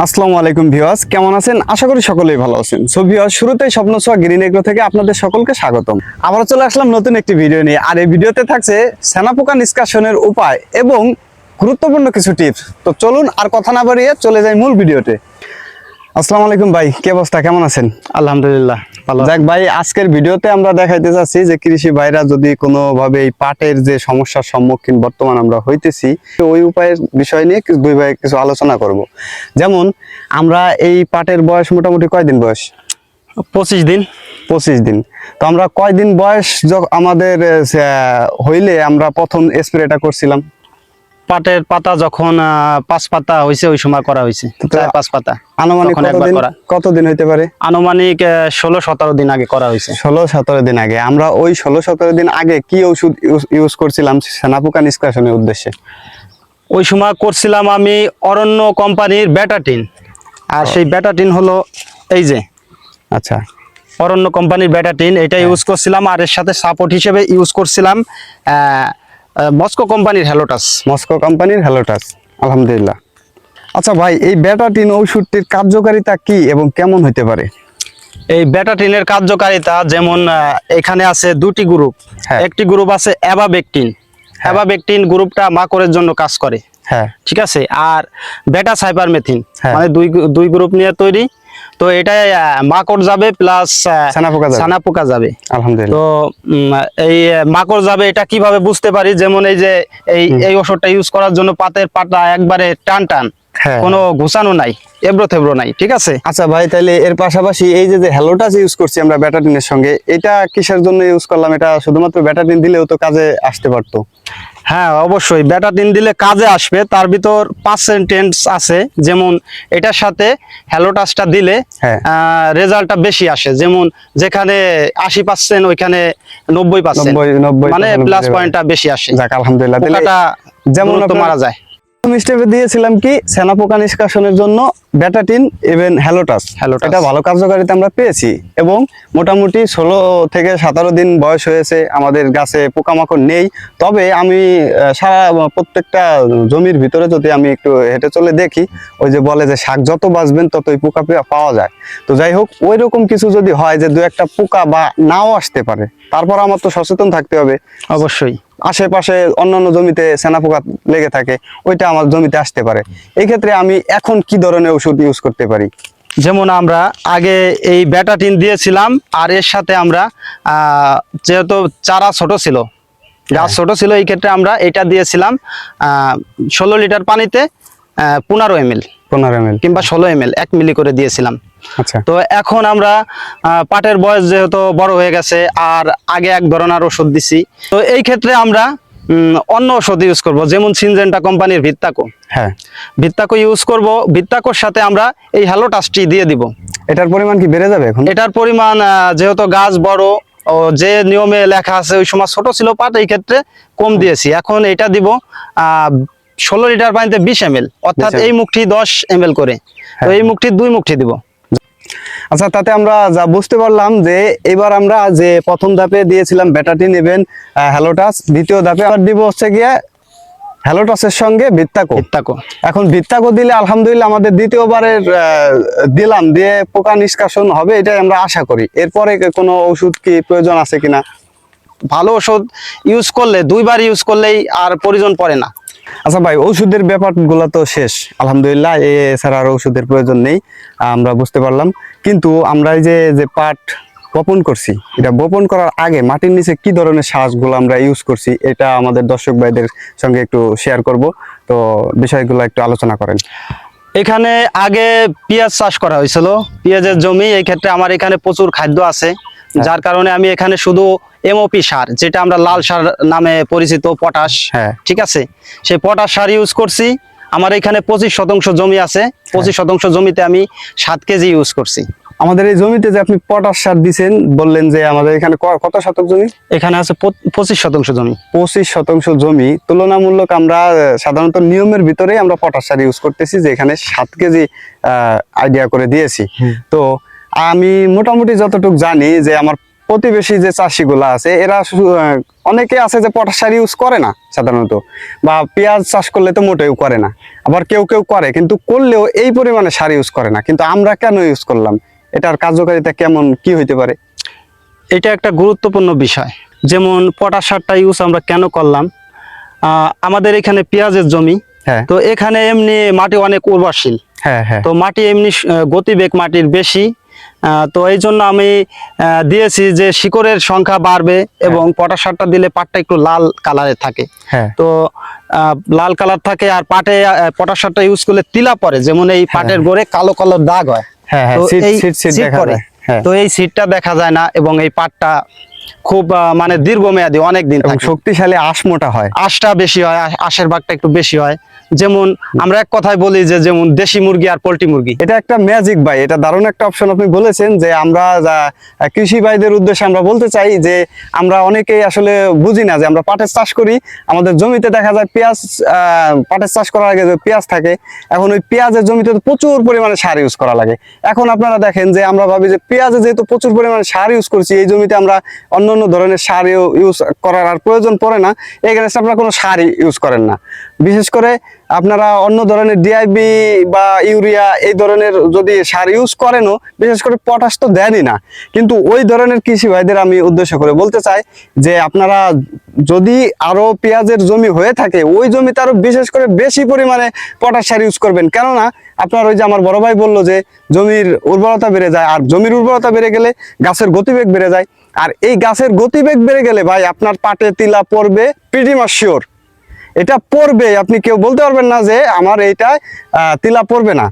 আসসালামু আলাইকুম ভিউয়ার্স, কেমন আছেন? আশা করি সকলেই ভালো আছেন। সো ভিউয়ার্স, শুরুতেই স্বপ্ন ছোঁয়া গ্রিন এগ্রো থেকে আপনাদের সকলকে স্বাগতম। আবারও চলে আসলাম নতুন একটি ভিডিও নিয়ে। আর এই ভিডিওতে থাকছে ছানাপোকা নিষ্কাশনের উপায় এবং গুরুত্বপূর্ণ কিছু টিপস। তো চলুন আর কথা না বাড়িয়ে চলে যাই মূল ভিডিওতে। আসসালামু আলাইকুম ভাই, কি অবস্থা, কেমন আছেন? আলহামদুলিল্লাহ ভালো। যাক ভাই, আজকের ভিডিওতে আমরা দেখাইতে চাচ্ছি যে কৃষি ভাইরা যদি কোনোভাবে এই পাটের যে সমস্যার সম্মুখীন বর্তমান আমরা হইতেছি, তো ওই উপায়ের বিষয় নিয়ে দুই ভাই কিছু আলোচনা করব। যেমন আমরা এই পাটের বয়স মোটামুটি কয়দিন বয়স? 25 দিন। 25 দিন। তো আমরা কয়দিন বয়স আমাদের হইলে আমরা প্রথম স্প্রেটা করছিলাম? পাটের পাতা যখন 5 পাতা হয়েছে ওই সময় করা হয়েছে, 4-5 পাতা। আনুমানিক কতদিন হইতে পারে? আনুমানিক 16-17 দিন আগে করা হয়েছে। 16-17 দিন আগে। আমরা ওই 16-17 দিন আগে কি ওষুধ ইউজ করছিলাম ছানাপোকা নিষ্কাশনের উদ্দেশ্যে? ওই সময় করছিলাম আমি অরণ্য কোম্পানির ব্যাটাটিন। আর সেই ব্যাটাটিন হলো এই যে, আচ্ছা, অরণ্য কোম্পানির ব্যাটাটিন, এটা ইউজ করছিলাম। আর এর সাথে সাপোর্ট হিসেবে ইউজ করছিলাম মস্কো কোম্পানির হ্যালোটাস। মস্কো কোম্পানির হ্যালোটাস, আলহামদুলিল্লাহ। আচ্ছা ভাই, এই ব্যাটাটিন ঔষধটির কার্যকারিতা কি এবং কেমন হইতে পারে? এই ব্যাটাটিনের কার্যকারিতা যেমন এখানে আছে দুটি গ্রুপ। একটি গ্রুপ আছে অ্যাবাবেকটিন। অ্যাবাবেকটিন গ্রুপটা মাকড়ের জন্য কাজ করে, হ্যাঁ ঠিক আছে। আর বেটা সাইপারমেথিন, হ্যাঁ, মানে দুই গ্রুপ নিয়ে তৈরি। তো এটা মাকড় যাবে প্লাস ছানাপোকা যাবে, আলহামদুলিল্লাহ। তো এই মাকড় যাবে, এটা কিভাবে বুঝতে পারি? যেমন এই যে এই ওষুধটা ইউজ করার জন্য পাতের পাতা একবারে টান টান, কোনো ঘুষানো নাই, এবড়ো থেবড়ো নাই, ঠিক আছে। আচ্ছা ভাই, তাহলে এর পাশাপাশি এই যে হ্যালোটাস ইউজ করছি আমরা ব্যাটাটিনের সঙ্গে, এটা কিসের জন্য ইউজ করলাম? এটা শুধুমাত্র ব্যাটাটিন দিলেও তো কাজে আসতে পারতো। হ্যাঁ অবশ্যই ব্যাটাটিন দিলে কাজে আসবে। তার ভিতর পার্সেন্টেজ আছে, যেমন এটার সাথে হ্যালোটাসটা দিলে রেজাল্টটা বেশি আসে। যেমন যেখানে 80% ওইখানে 90%, মানে প্লাস পয়েন্টটা বেশি আসে। যাক আলহামদুলিল্লাহ। পোকাটা যেমন মারা যায়। স্টেপে দিয়েছিলাম কি ছানাপোকা নিষ্কাশনের জন্য ব্যাটাটিন এবং হ্যালোটাস, এটা ভালো কার্যকারিতা আমরা পেয়েছি। এবং মোটামুটি 16 থেকে 17 দিন বয়স হয়েছে, আমাদের গাছে পোকামাকড় নেই। তবে আমি প্রত্যেকটা জমির ভিতরে যদি আমি একটু হেঁটে চলে দেখি, ওই যে বলে যে শাক যত বাঁচবেন ততই পোকা পাওয়া যায়। তো যাই হোক, ওই রকম কিছু যদি হয় যে দু একটা পোকা বা নাও আসতে পারে, তারপর আমার তো সচেতন থাকতে হবে। অবশ্যই আশেপাশে অন্যান্য জমিতে ছানাপোকা লেগে থাকে, ওইটা আমার জমিতে আসতে পারে। এই ক্ষেত্রে আমি এখন কি ধরনের ওষুধ ইউজ করতে পারি? যেমন আমরা আগে এই ব্যাটাটিন দিয়েছিলাম, আর এর সাথে আমরা যেহেতু চারা ছোট ছিল, গাছ ছোট ছিল, এই ক্ষেত্রে আমরা এটা দিয়েছিলাম 16 লিটার পানিতে 15 ml কিংবা 16 ml 1 মিলি করে দিয়েছিলাম। আচ্ছা, তো এখন আমরা পাটের বয়স যেহেতু বড় হয়ে গেছে, আর আগে এক ধরনের ওষুধ দিছি, তো এই ক্ষেত্রে আমরা অন্য ওষুধ ইউজ করব। যেমন সিনজেন্টা কোম্পানির ভিত্তাকো, ভিত্তাকো ইউজ করব। ভিত্তাকোর সাথে আমরা এই হ্যালোটাসটি দিয়ে দিব। এটার পরিমাণ কি বেড়ে যাবে এখন? এটার পরিমাণ যেহেতু গাছ বড়, যে নিয়মে লেখা আছে ওই সময় ছোট ছিল পাট, এই ক্ষেত্রে কম দিয়েছি। এখন এটা দিব 16 লিটার পানিতে 20 ml, অর্থাৎ এই মুঠি 10 ml করে। তো এই মুঠি 2 মুঠি দিব। আচ্ছা, তাতে আমরা যা বুঝতে পারলাম যে এবার আমরা যে প্রথম ধাপে দিয়েছিলাম ব্যাটাটিন এবং হ্যালোটাস, দ্বিতীয় ধাপে আবার দিব হচ্ছে গিয়ে হ্যালোটাসের সঙ্গে ভিত্তাকো। এখন ভিত্তাকো দিলে আলহামদুলিল্লাহ আমাদের দ্বিতীয়বারের দিলাম দিয়ে পোকা নিষ্কাশন হবে, এটাই আমরা আশা করি। এরপরে কোনো ওষুধ কি প্রয়োজন আছে কিনা? ভালো ওষুধ ইউজ করলে 2 বার ইউজ করলেই আর প্রয়োজন পড়ে না। আচ্ছা ভাই, ওষুধের ব্যাপারগুলো তো শেষ আলহামদুলিল্লাহ, এছাড়া আর ওষুধের প্রয়োজন নেই, আমরা বুঝতে পারলাম। কিন্তু আমরা এই যে পাট বপন করছি, এটা বপন করার আগে মাটির নিচে কি ধরনের সারগুলো আমরা ইউজ করছি, এটা আমাদের দর্শক ভাইদের সঙ্গে একটু শেয়ার করব। তো বিষয়গুলো একটু আলোচনা করেন। এখানে আগে পেঁয়াজ চাষ করা হয়েছিল, পেঁয়াজের জমি। এই ক্ষেত্রে আমার এখানে প্রচুর খাদ্য আছে, যার কারণে আমি এখানে শুধু এমওপি সার, যেটা আমরা লাল সার নামে পরিচিত, পটাশ, ঠিক আছে, সেই পটাশ সার ইউজ করছি। আমার এখানে 25% জমি আছে, 25% জমিতে আমি 7 কেজি ইউজ করছি। আমাদের এই জমিতে যে আপনি পটাশ সার দিচ্ছেন, বললেন যে আমাদের এখানে কত শতক জমি? এখানে আছে 25% জমি। 25% জমি, তুলনামূলক আমরা সাধারণত নিয়মের ভিতরে আমরা পটাশ সার ইউজ করতেছি, যে এখানে 7 কেজি আইডিয়া করে দিয়েছি। তো আমি মোটামুটি যতটুকু জানি যে আমার প্রতিবেশী যে চাষিগুলা আছে এরা অনেকে আছে যে পটাশ সার ইউজ করে না সাধারণত, বা পেঁয়াজ চাষ করলে তো মোটেও করে না, আবার কেউ কেউ করে কিন্তু করলেও এই পরিমাণে সার ইউজ করে না। কিন্তু আমরা কেন ইউজ করলাম, এটার কার্যকারিতা কেমন কি হইতে পারে? এটা একটা গুরুত্বপূর্ণ বিষয়। যেমন পটাশ সারটা ইউজ আমরা কেন করলাম, আমাদের এখানে পেঁয়াজের জমি, হ্যাঁ তো এখানে এমনি মাটি অনেক উর্বরশীল, হ্যাঁ হ্যাঁ তো মাটি এমনি গতিবেগ মাটির বেশি, তো এই জন্য আমি দিয়েছি যে শিকড়ের সংখ্যা বাড়বে এবং পটাশ সারটা দিলে পাটটা একটু লাল কালারের থাকে। হ্যাঁ তো লাল কালার থাকে, আর পাটে পটাশ সারটা ইউজ করলে তিলা পড়ে, যেমন এই পাটের গোড়ে কালো কালো দাগ হয়, হ্যাঁ হ্যাঁ তো সিট এই সিট সিট সিট দেখা পড়ে। যায়। হ্যাঁ তো এই সিটটা দেখা যায় না এবং এই পাটটা খুব মানে দীর্ঘমেয়াদী অনেক দিন এবং থাকে। শক্তিশালী আঁশ মোটা হয়। আঁশটা বেশি হয়, আঁশের ভাগটা একটু বেশি হয়। যেমন আমরা এক কথায় বলি যে যেমন দেশি মুরগি আর পোল্ট্রি মুরগি। এটা একটা ম্যাজিক ভাই, এটা দারুণ একটা অপশন আপনি বলেছেন। যে আমরা কৃষি ভাইদের উদ্দেশ্যে আমরা বলতে চাই যে আমরা অনেকেই আসলে বুঝি না যে আমরা পাটের চাষ করি, আমাদের জমিতে দেখা যায় পেঁয়াজ, পাটের চাষ করার আগে যে পেঁয়াজ থাকে, এখন ওই পেঁয়াজের জমিতে তো প্রচুর পরিমাণে সার ইউজ করা লাগে। এখন আপনারা দেখেন যে আমরা ভাবি যে পেঁয়াজে যেহেতু প্রচুর পরিমাণে সার ইউজ করছি, এই জমিতে আমরা অন্য অন্য ধরনের সার ইউজ করার আর প্রয়োজন পড়ে না, এখানে আপনারা কোনো সার ইউজ করেন না। বিশেষ করে আপনারা অন্য ধরনের ডিআইবি বা ইউরিয়া এই ধরনের যদি সার ইউজ করেনও, বিশেষ করে পটাশ তো দেনই না। কিন্তু ওই ধরনের কৃষি ভাইদের আমি উদ্দেশ্য করে বলতে চাই যে আপনারা যদি আরো পেঁয়াজের জমি হয়ে থাকে, ওই জমিতে আরো বিশেষ করে বেশি পরিমাণে পটাশ সার ইউজ করবেন। কেননা আপনার ওই যে আমার বড় ভাই বললো যে জমির উর্বরতা বেড়ে যায়, আর জমির উর্বরতা বেড়ে গেলে গাছের গতিবেগ বেড়ে যায়, আর এই গাছের গতিবেগ বেড়ে গেলে ভাই আপনার পাটে তিলা পড়বে, প্রিটি মাস শিওর এটা পড়বে। আপনি কেউ বলতে পারবেন না যে আমার এইটা তিলা পড়বে না।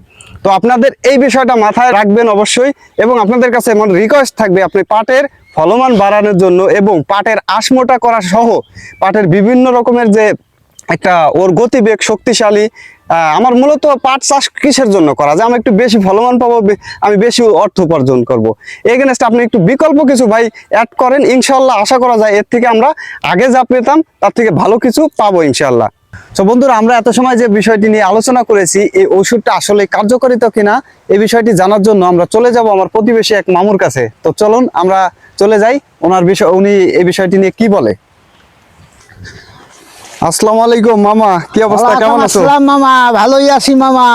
তো আপনাদের এই বিষয়টা মাথায় রাখবেন অবশ্যই, এবং আপনাদের কাছে এমন রিকোয়েস্ট থাকবে আপনি পাটের ফলমান বাড়ানোর জন্য এবং পাটের আঁশ মোটা করা সহ পাটের বিভিন্ন রকমের যে একটা ওর গতিবেগ শক্তিশালী, আমার মূলত পাট চাষ কিসের জন্য করা যায়, আমি একটু বেশি ফলমান পাবো, আমি বেশি অর্থ উপার্জন করবো। এগেনস্ট আপনি একটু বিকল্প কিছু ভাই অ্যাড করেন, ইনশাল্লাহ আশা করা যায় এর থেকে আমরা আগে যা পেতাম তার থেকে ভালো কিছু পাবো ইনশাল্লাহ। তো বন্ধুরা, আমরা এত সময় যে বিষয়টি নিয়ে আলোচনা করেছি, এই ওষুধটা আসলে কার্যকারিতা কিনা এই বিষয়টি জানার জন্য আমরা চলে যাব আমার প্রতিবেশী এক মামুর কাছে। তো চলুন আমরা চলে যাই, ওনার বিষয় উনি এই বিষয়টি নিয়ে কি বলে। আসসালামু আলাইকুম মামা, কি অবস্থা, কেমন আছো? আসসালাম মামা, ভালোই আছি মামা।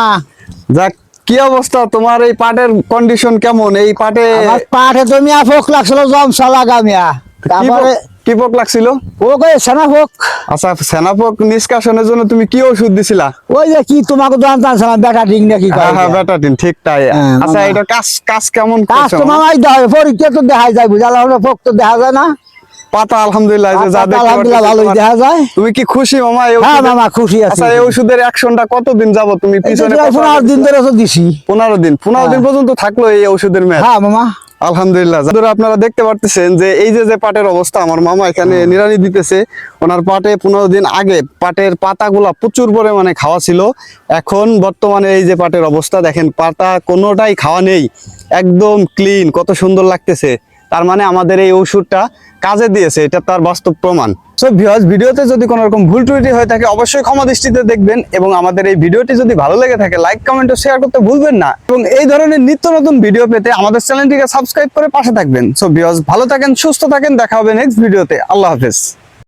যাক, কি অবস্থা তোমার? এই পাটের কন্ডিশন কেমন? এই পাটে আমার পাঠে তো মিয়া ফোক লাগছিল, জমসা লাগা মিয়া। তারপরে কি পোক লাগছিল? ও কই সেনা ফোক। আচ্ছা, সেনাপোক নিষ্কাশনের জন্য তুমি কি ওষুধ দিছিলা? ওই যে কি তোমাকে দোকান টানছিলাম বেটা ডিং নাকি হ্যাঁ হ্যাঁ, বেটাটিন, ঠিক তাই। হ্যাঁ, আচ্ছা, মামা। এটা কাজ কাজ কেমন কাজ করছো তো মামা? মামাই দেওয়া পরীক্ষা তো দেখা যায়, বুঝালা হলো ফোক তো দেখা যায় না। পাতা আলহামদুলিল্লাহ, এই যে যা পাতা দেখতে আলহামদুলিল্লাহ পারতেছি ভালোই তোমার- দেখা যায়। তুমি কি খুশি মামা এই হ্যাঁ ওষুধে? মামা, খুশি আছি। আচ্ছা, এই ওষুধের অ্যাকশনটা কতদিন যাবো তুমি এই যে পিছনে? প্রায় 15 দিন ধরে তো দিছি। 15 দিন, 15 দিন হ্যাঁ। পর্যন্ত থাকলো এই ওষুধের মেয়াদ। হ্যাঁ মামা। আলহামদুলিল্লাহ। যারা আপনারা দেখতে পারতেছেন যে এই যে পাটের অবস্থা, আমার মামা এখানে নিড়ানি দিতেছে। ওনার পাটে 15 দিন আগে পাটের পাতাগুলা প্রচুর পরিমাণে খাওয়া ছিল, এখন বর্তমানে এই যে পাটের অবস্থা দেখেন, পাতা কোনোটাই খাওয়া নেই, একদম ক্লিন, কত সুন্দর লাগতেছে। তার মানে আমাদের এই ওষুধটা কাজে দিয়েছে, এটা তার বাস্তব প্রমাণ। সো ভিউয়ার্স, ভিডিওতে যদি কোনো রকম ভুল ত্রুটি হয়ে থাকে অবশ্যই ক্ষমা দৃষ্টিতে দেখবেন, এবং আমাদের এই ভিডিওটি যদি ভালো লেগে থাকে লাইক কমেন্ট ও শেয়ার করতে ভুলবেন না, এবং এই ধরনের নিত্য নতুন ভিডিও পেতে আমাদের চ্যানেলটিকে সাবস্ক্রাইব করে পাশে থাকবেন। সো ভিউয়ার্স, ভালো থাকেন, সুস্থ থাকেন, দেখা হবে নেক্সট ভিডিওতে। আল্লাহ হাফেজ।